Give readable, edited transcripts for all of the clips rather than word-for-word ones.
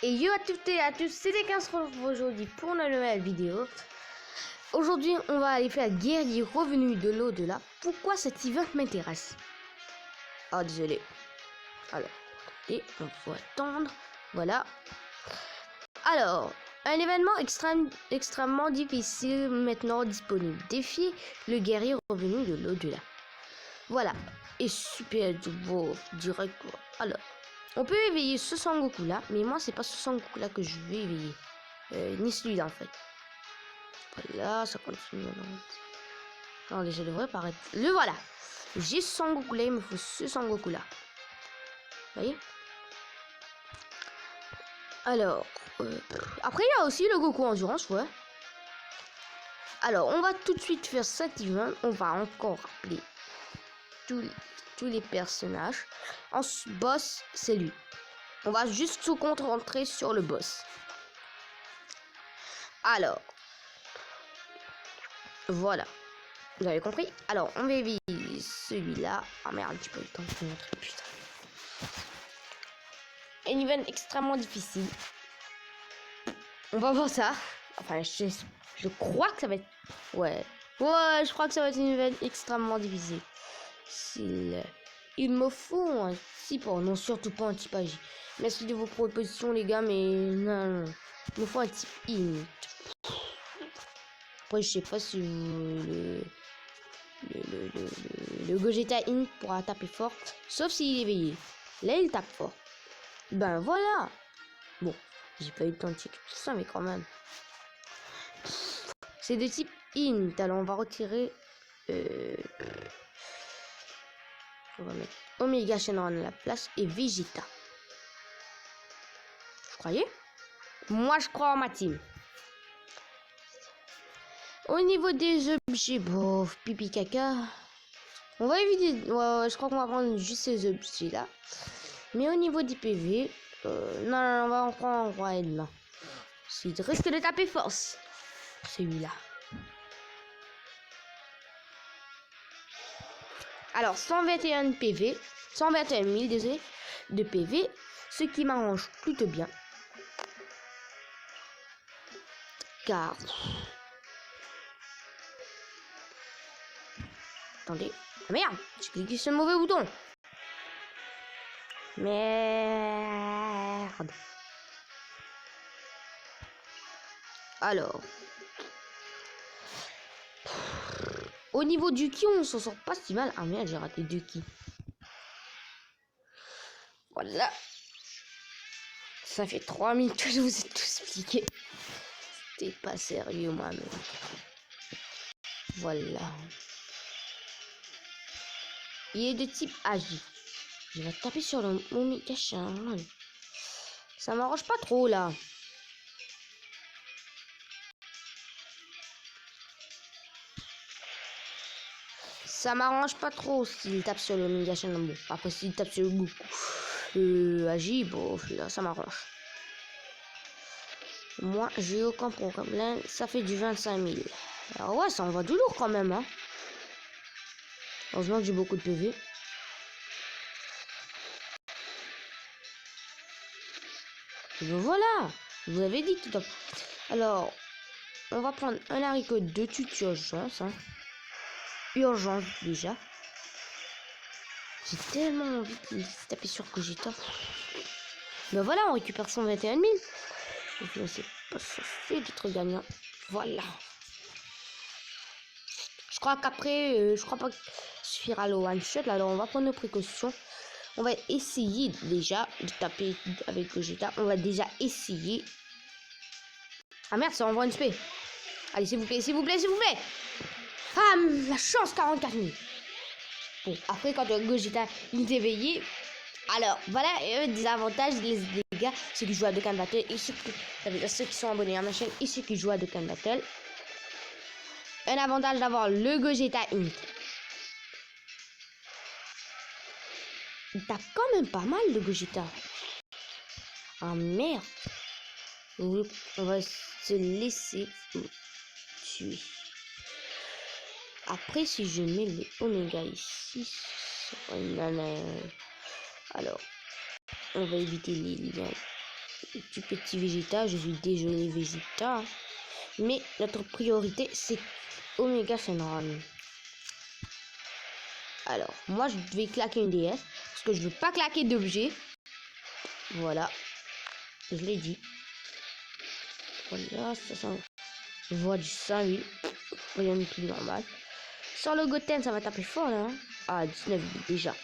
Et yo à toutes et à tous, c'est les 15 aujourd'hui pour une nouvelle vidéo. Aujourd'hui, on va aller faire guerrier revenu de l'au-delà. Pourquoi cet event m'intéresse? Ah, désolé. Alors, et on faut attendre. Voilà. Alors, un événement extrêmement difficile maintenant disponible. Défi le guerrier revenu de l'au-delà. Voilà. Et super beau, direct quoi. Alors. On peut éveiller ce Sangoku là, mais moi c'est pas ce Sangoku là que je vais éveiller. Ni celui-là en fait. Voilà, ça continue maintenant. Attendez, ça devrait paraître. Le voilà. J'ai ce Sangoku là, il me faut ce Sangoku là. Vous voyez? Alors, après il y a aussi le Goku Endurance, ouais. Alors, on va tout de suite faire cet event. On va encore appeler tous les personnages. En boss, c'est lui. On va juste se concentrer sur le boss. Alors, voilà. Vous avez compris? Alors, on va éveiller celui-là. Ah merde, j'ai pas eu le temps de vous montrer. Putain. Un event extrêmement difficile. On va voir ça. Enfin, je crois que ça va être... Ouais, je crois que ça va être un event extrêmement difficile. Il me faut un type... Oh non, surtout pas un type agi. Merci de vos propositions, les gars, mais non. Il me faut un type in. Après, je sais pas si le Gogeta in pourra taper fort, sauf s'il est éveillé. Là, il tape fort. Ben voilà. Bon, j'ai pas eu le temps de checker tout ça, mais quand même. C'est de type in. Alors, on va retirer. On va mettre Omega Shenron à la place et Vegeta. Vous croyez? Moi, je crois en ma team. Au niveau des objets, bof, pipi caca. On va éviter. Ouais, je crois qu'on va prendre juste ces objets là. Mais au niveau du PV, non, on va en prendre un roi et demain. Il risque de taper force. Celui-là. Alors, 121 PV, 121 000 désolé, de PV, ce qui m'arrange plutôt bien. Car... Attendez. Ah merde, j'ai cliqué sur le mauvais bouton. Merde. Alors. Au niveau du ki, on s'en sort pas si mal. Ah merde, j'ai raté 2 ki. Voilà. Ça fait 3 minutes que je vous ai tout expliqué. C'était pas sérieux moi-même. Voilà. Il est de type agi. Je vais taper sur le Omega Shenron. Ça m'arrange pas trop là. Ça m'arrange pas trop s'il tape sur le Omega Shenron. Bon, après s'il tape sur le Goku agi, bon là ça m'arrange. Moi j'ai aucun problème. Ça fait du 25 000. Alors ouais, ça envoie du lourd quand même hein. Heureusement que j'ai beaucoup de PV. Et ben voilà, je vous avais dit tout à l'heure. Alors, on va prendre un haricot de toute urgence. Hein. Urgence déjà. J'ai tellement envie de taper sur Gogeta. Ben voilà, on récupère 121 000. Et puis on sait pas ça fait d'être gagnant. Voilà. Je crois qu'après, je crois pas que suffira le one shot. Alors on va prendre nos précautions. On va essayer déjà de taper avec Gogeta. On va déjà essayer. Ah merde, ça envoie une spé. Allez, s'il vous plaît, s'il vous plaît, s'il vous plaît. Ah, la chance, 44 000. Bon, après, quand Gogeta il est éveillé. Alors, voilà des avantages, les dégâts. Ceux qui jouent à Dokkan Battle et ceux qui sont abonnés à ma chaîne et ceux qui jouent à Dokkan Battle. Un avantage d'avoir le Gogeta Int. Il tape quand même pas mal le Gogeta. Ah merde. On va se laisser tuer. Après si je mets les Oméga ici. Alors on va éviter les liens. du petit Vegeta. Je suis désolé Vegeta. Mais notre priorité c'est Omega Shenron. Alors, moi je vais claquer une DS. Parce que je veux pas claquer d'objets. Voilà. Je l'ai dit. Voilà, ça sent. Je vois du 5000. Rien de plus normal. Sur le Goten, ça va taper fort là. Hein. Ah, 19 déjà.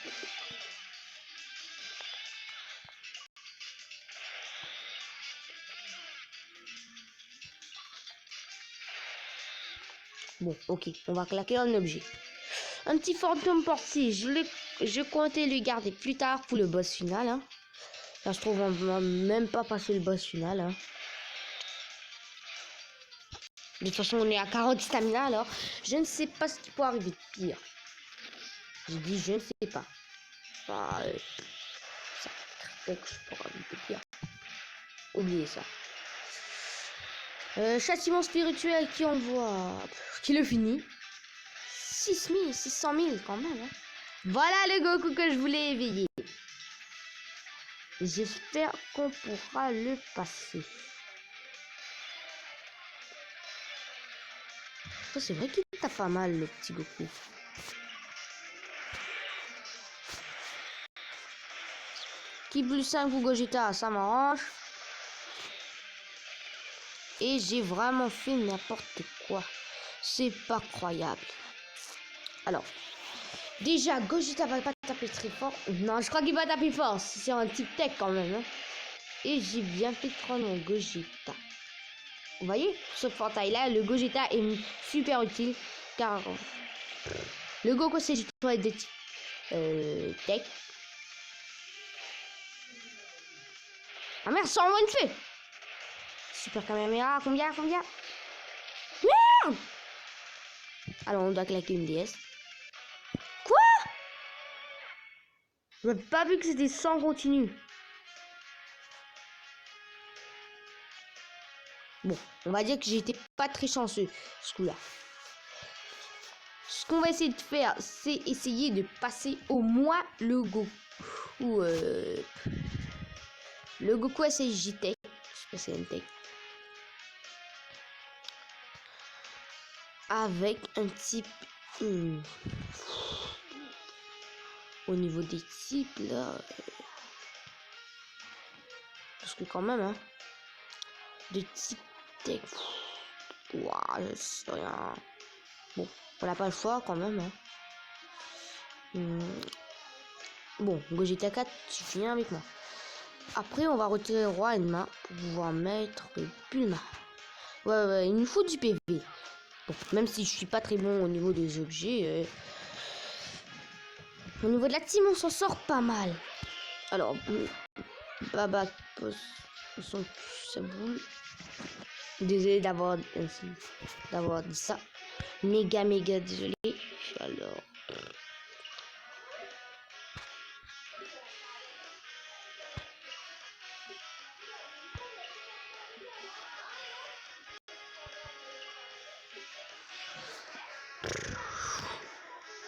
Bon, ok, on va claquer un objet. Un petit fantôme portier, je comptais le garder plus tard pour le boss final. Hein. Ça se trouve, on va même pas passer le boss final. Hein. De toute façon, on est à 40 stamina alors. Je ne sais pas ce qui peut arriver de pire. J'ai dit, je ne sais pas. Ah, ça quelque chose pour arriver de pire. Oubliez ça. Châtiment spirituel qui envoie. Qui le finit. 600 000 quand même. Hein. Voilà le Goku que je voulais éveiller. J'espère qu'on pourra le passer. C'est vrai qu'il tape pas mal le petit Goku. Qui plus 5 ou Gogeta, ça m'arrange. Et j'ai vraiment fait n'importe quoi. C'est pas croyable. Alors, déjà, Gogeta va pas taper très fort. Non, je crois qu'il va taper fort. C'est un type tech quand même. Hein. Et j'ai bien fait de prendre mon Gogeta. Vous voyez, ce portail là, le Gogeta est super utile. Car le Goku c'est juste des types tech. Ah merde, ça envoie une fée. Super caméra, combien? Merde. Alors on doit claquer une DS. Quoi? Je n'avais pas vu que c'était sans continu. Bon, on va dire que j'étais pas très chanceux ce coup-là. Ce qu'on va essayer de faire, c'est essayer de passer au moins le Goku. Ou le Goku SSJ Tech. Je sais pas si c'est une tech. Avec un type. Au niveau des types là. Parce que quand même, hein. De type tech. Ouah, je sais rien. Bon, on n'a pas le choix quand même, hein. Bon, Gogeta 4, tu viens avec moi. Après, on va retirer Roi Enma pour pouvoir mettre Bulma. Ouais, il nous faut du PV. Bon, même si je suis pas très bon au niveau des objets, au niveau de la team, on s'en sort pas mal. Alors, Baba pose son sa boule. Désolé d'avoir dit ça. Méga désolé. Alors.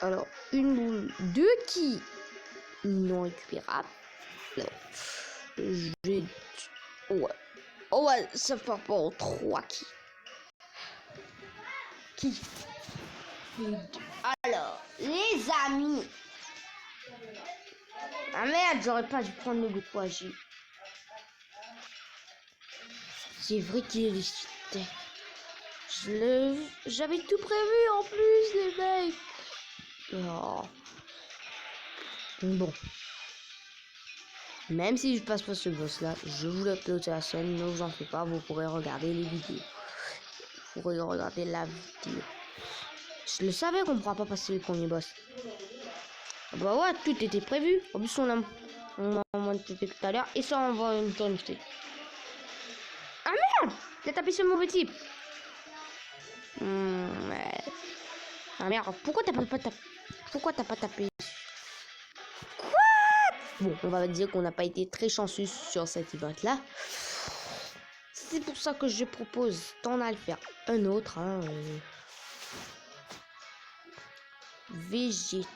Alors, une boule de ki non récupérable. J'ai... Ouais, ça part pas en 3 ki. Alors, les amis. Ah merde, j'aurais pas dû prendre le Goku AG. C'est vrai qu'il est listé. J'avais tout prévu en plus, les mecs. Oh. Bon. Même si je passe pas ce boss là, je vous l'upload sur la chaîne, ne vous en faites pas, vous pourrez regarder les vidéos. Vous pourrez regarder la vidéo. Je le savais qu'on ne pourra pas passer le premier boss. Bah ouais, tout était prévu. En plus on a monté tout à l'heure et ça on va une tournée. Ah merde, j'ai tapé sur le mauvais type. Ouais. Ah merde, pourquoi t'as pas tapé? Bon, on va dire qu'on n'a pas été très chanceux sur cet event là. C'est pour ça que je propose d'en aller faire un autre. Hein, Vegeta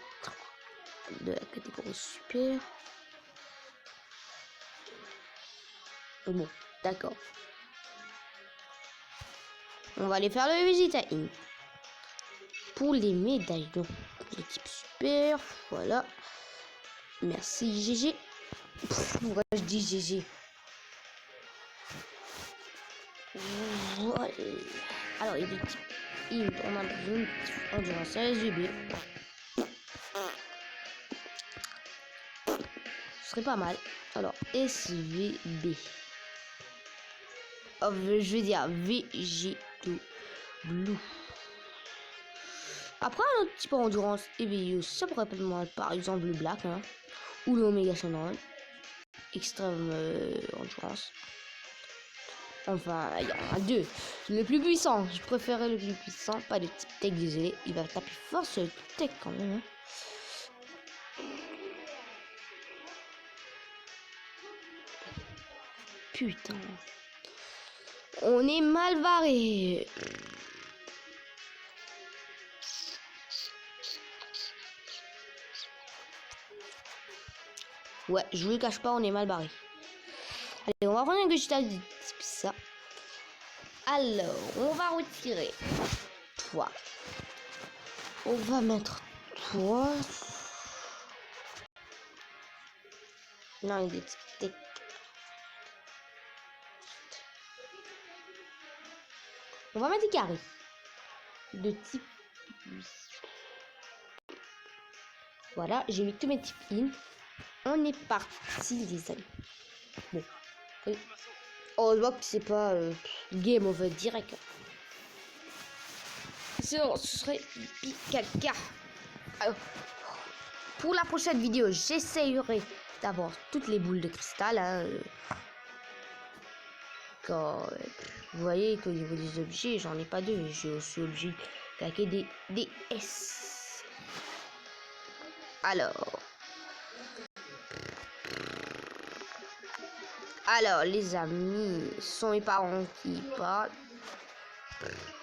de la catégorie super. Bon, d'accord. On va aller faire le visite à In. Pour les médaillons. Les types super. Voilà. Merci GG. Pourquoi je dis GG? Voilà. Alors, il y a des types In. On a une endurance SVB. Ce serait pas mal. Alors, SVB. Oh, je vais dire Végéto Blue. Après, un autre type endurance éveilleuse, ça pourrait être mal, par exemple le Black, hein, ou le Omega Shenron. Extrême endurance. Enfin, il y en a deux. Le plus puissant, je préférais le plus puissant, pas le type tech, désolé. Il va taper fort sur le type tech quand même. Hein. Putain. On est mal barré. Ouais, je vous le cache pas, on est mal barré. Allez, on va prendre un Gogeta de type ça. Alors, on va retirer toi. On va mettre toi. Non, il est type tech. On va mettre des carrés de type. Voilà, j'ai mis tous mes types in. On est parti, les amis. Bon. Oui. Oh, je vois que c'est pas game over direct. Sinon, ce serait pipi caca. Alors, pour la prochaine vidéo, j'essayerai d'avoir toutes les boules de cristal. Hein, quand vous voyez qu'au niveau des objets, j'en ai pas deux. J'ai aussi objet claqué des S. Alors, les amis, ce sont mes parents qui parlent.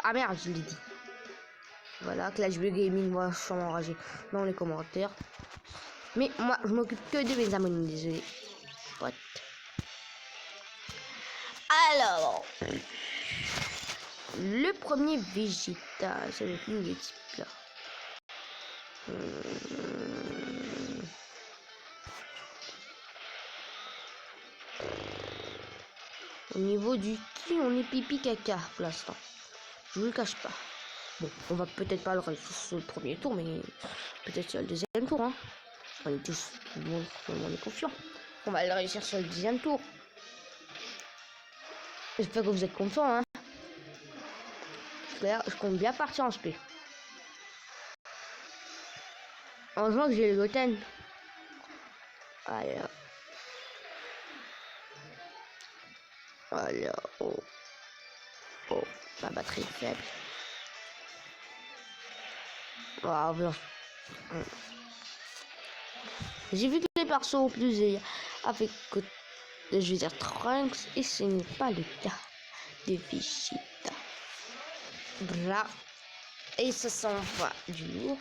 Ah merde, je l'ai dit. Voilà, Clash Bleu Gaming, moi je suis enragé dans les commentaires. Mais moi, je m'occupe que de mes abonnés, désolé. What? Alors, le premier Vegeta, ça va être le type là. Au niveau du qui, on est pipi caca pour l'instant. Je vous le cache pas. Bon, on va peut-être pas le réussir sur le premier tour, mais peut-être sur le deuxième tour. Hein. On est tous, tout le monde est confiant. On va le réussir sur le deuxième tour. J'espère que vous êtes contents. Hein. Je compte bien partir en SP. Heureusement que j'ai le Goten. Alors, oh, ma batterie est faible. Oh, voilà. J'ai vu que les persos ont plus avec, je vais dire, Trunks, et ce n'est pas le cas de Vegeta. Bra. Et ça s'en va du lourd.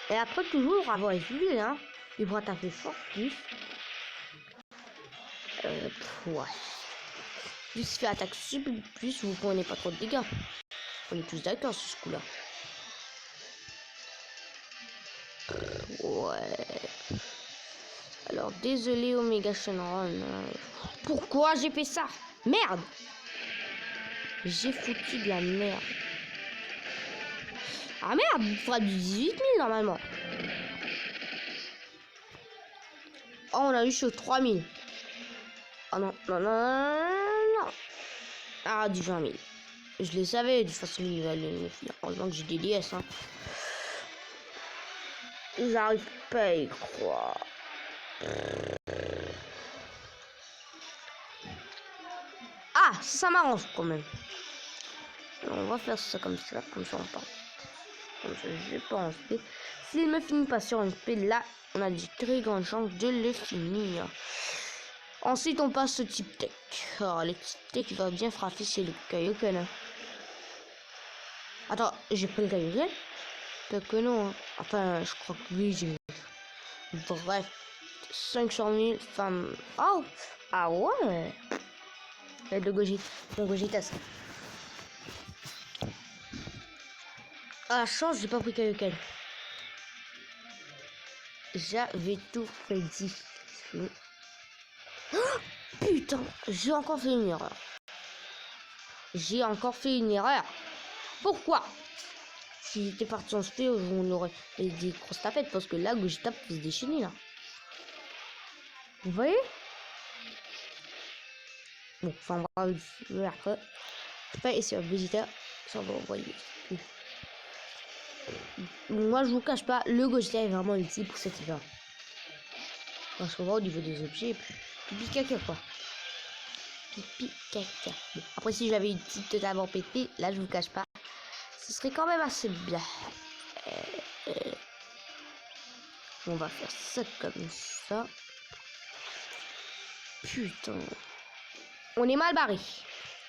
Et après, toujours avoir évolué, hein, il pourra taper fort plus. Ouais. Juste fait attaque super plus, vous prenez pas trop de dégâts. On est tous d'accord sur ce coup-là. Ouais. Alors, désolé Omega Shenron. Pourquoi j'ai fait ça? Merde! J'ai foutu de la merde. Ah merde, il fera du 18 000 normalement. Oh, on a eu sur 3 000. Oh non, non, non, non, non. Ah, du 20 000. Je le savais, de toute façon, il allait me finir. Heureusement que j'ai des DS. Hein. J'arrive pas à y croire. Ah, ça m'arrange quand même. On va faire ça, comme ça on part. Comme ça, je pense que s'il me finit pas sur une P, là, on a de très grandes chances de le finir. Ensuite, on passe au type tech. Alors, le type tech va bien frapper, c'est le Kaioken. Attends, j'ai pris le Kaioken? Peut-être que non. Hein. Enfin, je crois que oui, j'ai. Bref, 500 000 femmes. Oh, ah ouais. Le Gogeta, mon Gogetas. À la chance, j'ai pas pris quelqu'un. J'avais tout prédit. Oh, putain, j'ai encore fait une erreur. J'ai encore fait une erreur. Pourquoi? Si j'étais parti en spé, on aurait des grosses tapettes parce que là, Gogeta peut se déchaîner là. Vous voyez? Bon, enfin, bref, après, je pas essayer Vegeta, ça va envoyer. Moi, je vous cache pas, le Gogeta est vraiment utile pour cet hiver. Parce qu'on voit au niveau des objets, pipi caca quoi. Pipi caca. Bon, après, si j'avais une petite totale en pété, là, je vous cache pas, ce serait quand même assez bien. On va faire ça comme ça. Putain. On est mal barré.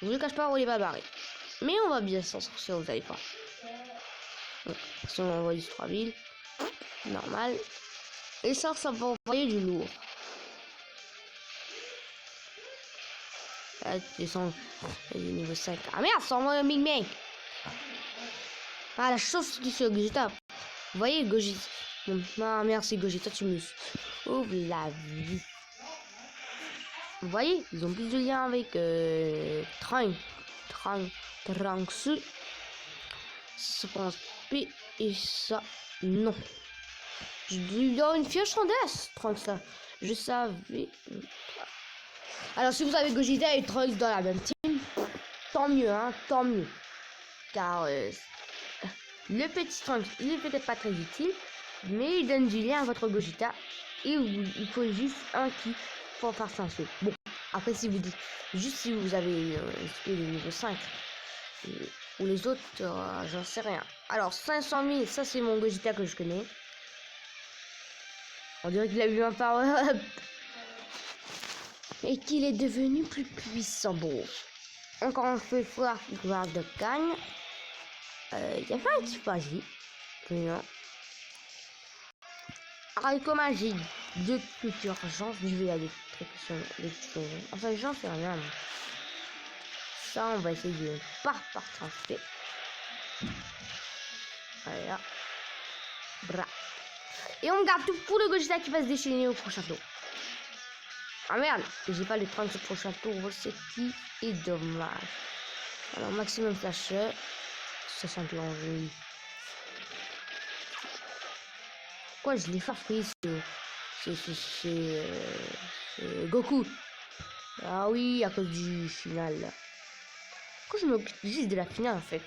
Je vous cache pas, on est mal barré. Mais on va bien s'en sortir, vous allez pas. Bon, si on envoie 3000, normal. Et ça va envoyer du lourd. Là, tu descends niveau 5. Ah merde, ça envoie un Big Bang. Ah, la chance du sur Gogeta. Vous voyez, Gogeta. Bon, ah merde, c'est Gogeta, tu me ouvre la vie. Vous voyez, ils ont plus de lien avec Trunks. Ça pense P et ça, non. Je lui donne une fiche en death, Trunks là. Je savais. Alors, si vous avez Gogeta et Trunks dans la même team, tant mieux, hein, tant mieux. Car le petit Trunks, il est peut-être pas très utile, mais il donne du lien à votre Gogeta. Et il faut juste un qui pour faire ça. Bon, après, si vous dites, juste si vous avez le niveau 5, ou les autres, j'en sais rien. Alors, 500 000, ça c'est mon Gogeta que je connais. On dirait qu'il a eu un power-up. Et qu'il est devenu plus puissant. Bon, encore un peu fort pouvoir de Cagne. Il y a pas un petit magie. Non. Alors, comme j'ai deux trucs urgence, je vais aller très question. Enfin, j'en sais rien. Ça, on va essayer de pas partir en fait. Voilà. Bra. Et on garde tout pour le Gogeta qui va se déchaîner au prochain tour. Ah merde, j'ai pas les 30 au prochain tour, c'est qui est dommage. Alors maximum flash, ça sent l'envie. Quoi, je l'ai farfouillé, c'est Goku. Ah oui, à cause du final. Pourquoi je m'occupe juste de la finale en fait?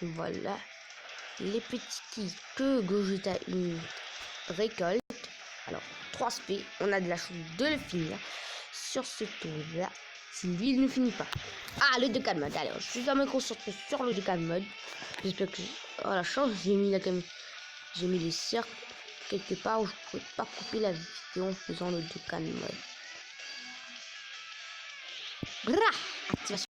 Voilà les petits que Gogeta récolte. Alors 3 SP, on a de la chance de le finir sur ce tour là. Sylvie il ne finit pas. Ah, le 2K mode. Alors je suis à me concentrer sur le 2K mode. J'espère que oh, la chance, j'ai mis les cercles quelque part où je ne pourrais pas couper la vidéo en faisant le 2K mode. Bra, activation.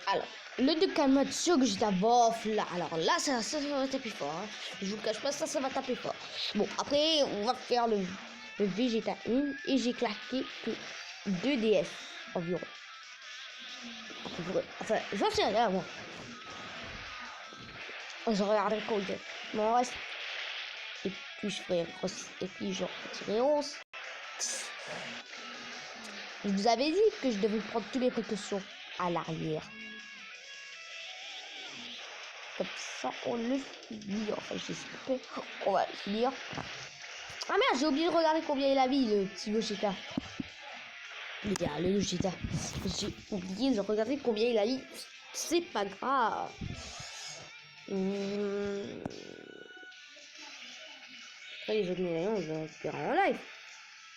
Alors, le 2K mode sur Gogeta bof là. Alors là, ça va taper fort. Hein. Je vous cache pas, ça va taper fort. Bon, après, on va faire le Vegeta 1 et j'ai claqué que 2 DS environ. Enfin, j'en sais rien, moi. Je regarderai combien m'en reste. Et puis je ferai et puis je retirerai 11. Je vous avais dit que je devais prendre toutes les précautions à l'arrière. Comme ça, on le finit. Enfin, j'espère. On va le finir. Ah merde, j'ai oublié de regarder combien il a mis le petit Gogeta. Le Gogeta. J'ai oublié de regarder combien il a mis. C'est pas grave. Après les autres médaillons, je vais récupérer en live.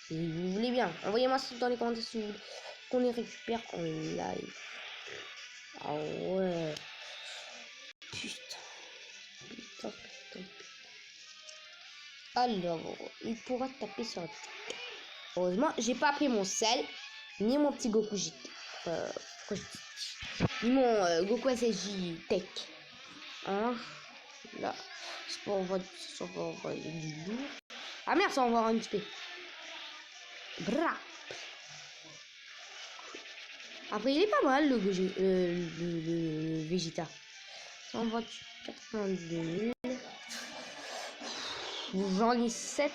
Si vous voulez bien. Envoyez-moi ça dans les commentaires si vous voulez qu'on les récupère en live. Ah ouais. Putain. Alors, il pourra taper sur la tête. Heureusement, j'ai pas pris mon sel, ni mon petit Goku J. Ni mon Goku SSJ Tech. Hein? Là, c'est pour envoyer du lourd. Ah merde, ça envoie un XP. Bra. Après, il est pas mal le Vegeta. Ça envoie 82 000. J'en ai 7,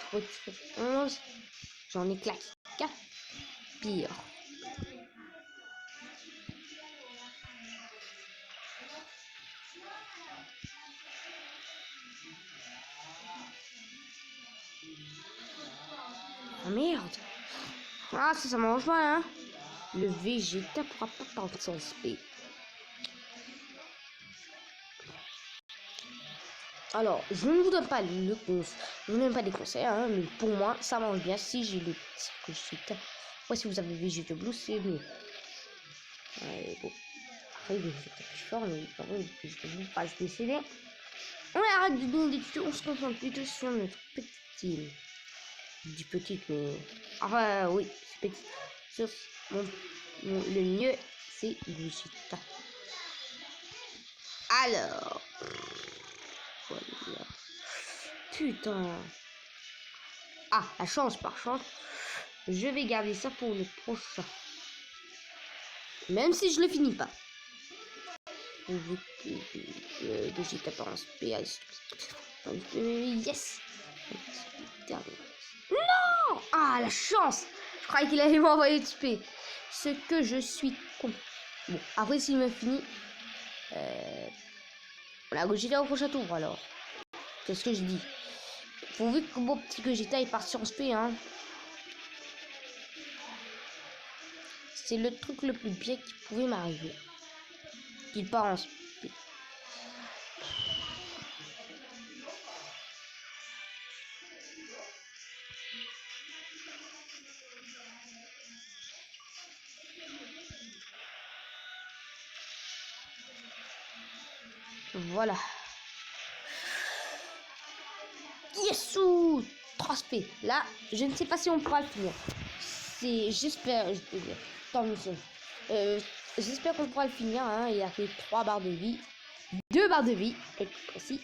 11. J'en ai claqué 4. Pire. Oh merde. Ah, ça mange pas, hein. Le Vegeta pourra pas prendre son SP. Alors, je ne vous donne pas le conseil. Je ne vous donne pas des conseils, hein, mais pour moi, ça mange bien si j'ai le petit Vegeta. Ouais, si vous avez Vegeta Blue, c'est mieux. Ouais, bon. Après, le Vegeta plus fort, mais par contre, le Vegeta Blue pas se décéder. On arrête de donner des tutos, on se concentre plutôt sur notre petite île. Je dis petite, mais... Enfin, oui, c'est petit. Sur le mieux, c'est Vegeta. Alors... Voilà. Putain. Ah, la chance, par chance. Je vais garder ça pour le prochain. Même si je le finis pas. Vegeta par un PS. Yes. Non. Ah, la chance. Je croyais qu'il allait m'envoyer de SP. Ce que je suis con. Bon, après s'il me finit... on a Vegeta au prochain tour alors. C'est ce que je dis. Pourvu que mon petit Vegeta est parti en SP, hein. C'est le truc le plus bien qui pouvait m'arriver. Il part en SP. Voilà. Yesou 3 SP. Là, je ne sais pas si on pourra le finir. J'espère. Tant mieux. J'espère qu'on pourra le finir. Hein. Il a fait 3 barres de vie. 2 barres de vie. Et précis.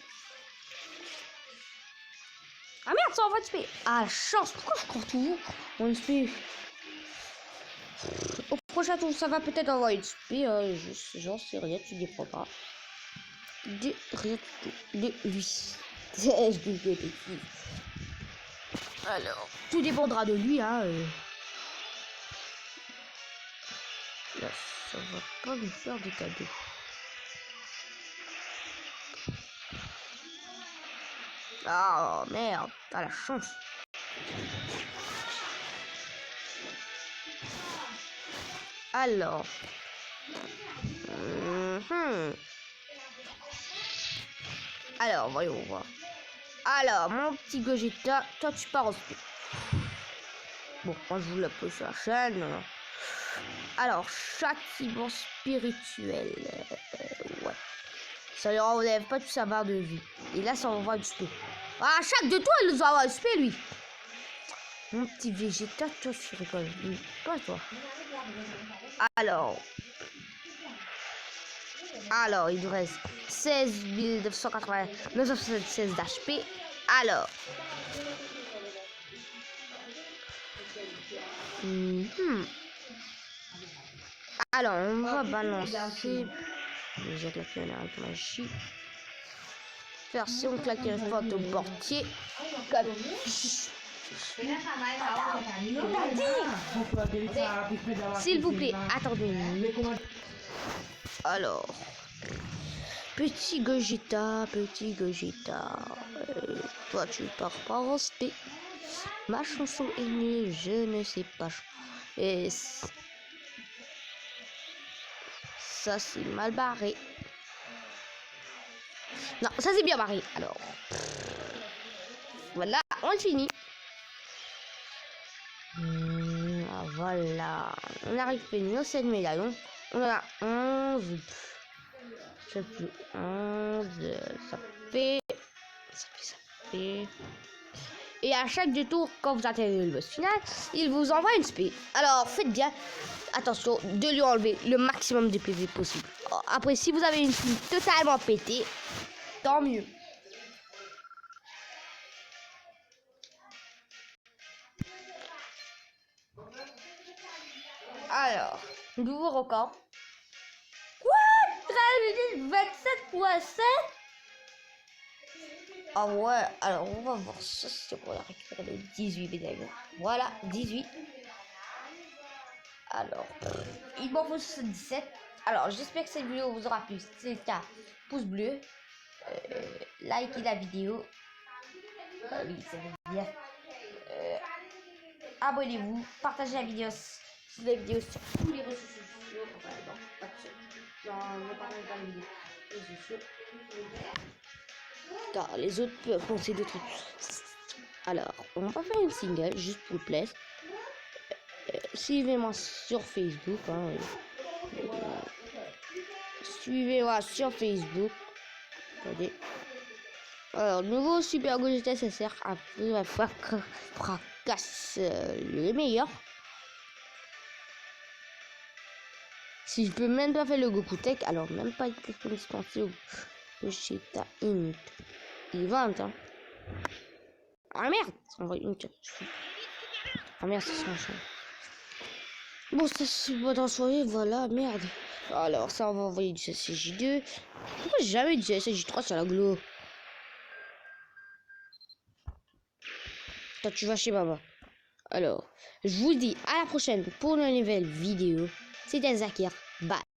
Ah merde, ça envoie de SP. Ah, la chance. Pourquoi je cours tout mon SP? Au prochain tour, ça va peut-être envoyer de SP. J'en sais rien, tu dépends pas. De rien de lui. Je dis des bêtises. Alors, tout dépendra de lui, hein. Là, ça va pas nous faire des cadeaux. Ah merde, t'as la chance. Alors. Alors, voyons voir. Alors, mon petit Gogeta, toi tu pars en SP. Bon, moi je vous la pose sur la chaîne. Alors, châtiment spirituel. Ouais. Ça lui enlève pas toute sa barre de vie. Et là, ça envoie du SP. Ah, chaque de toi, il nous envoie du SP, lui. Mon petit Vegeta, toi tu rigoles. Pas toi. Alors, il nous reste 16 996 d'HP. Alors. Alors, on va balancer. Déjà claquer un arrêt magie. Faire si on claque une fois au portier. Comme. S'il vous plaît, attendez. Alors. Petit Gogeta. Toi, tu pars pas en SP. Ma chanson est nulle, je ne sais pas. Et ça, c'est mal barré. Non, ça, c'est bien barré. Alors, voilà, on le finit. Voilà, on arrive à nos 7 médaillons. On en a 11. Ça fait 11. Ça fait. Et à chaque détour, quand vous atteignez le boss final, il vous envoie une spé. Alors faites bien attention de lui enlever le maximum de PV possible. Après, si vous avez une spé totalement pétée, tant mieux. Alors, nouveau record. Quoi? 27,7. Ah ouais, alors on va voir ça, c'est pour récupérer les 18 médailles. Voilà, 18. Alors, il m'en faut 77. Alors, j'espère que cette vidéo vous aura plu. Si c'est le cas, pouce bleu, likez la vidéo. Oui, ça veut dire. Abonnez-vous, partagez la vidéo sur tous les réseaux sociaux. Enfin, non, pas de ça. Non, ne parlez pas de vidéo. Réseaux sociaux. Car les autres peuvent penser de trucs. Alors, on va faire une single juste pour le plaisir. Suivez-moi sur Facebook. Hein, suivez-moi sur Facebook. Attendez. Alors, nouveau Super Go GT, ça sert à fracasse les meilleurs. Si je peux même pas faire le Goku Tech, alors même pas être dispensé au Vegeta Int. Event, hein. Ah merde, on va une ah merde, ça se machin. Bon, ça c'est pas dans soirée, voilà, merde. Alors, ça, on va envoyer du CCJ2. Pourquoi j'ai jamais du CCJ3 sur la glow? Toi, tu vas chez Baba. Alors, je vous dis à la prochaine pour une nouvelle vidéo. C'était Zakir. Bye.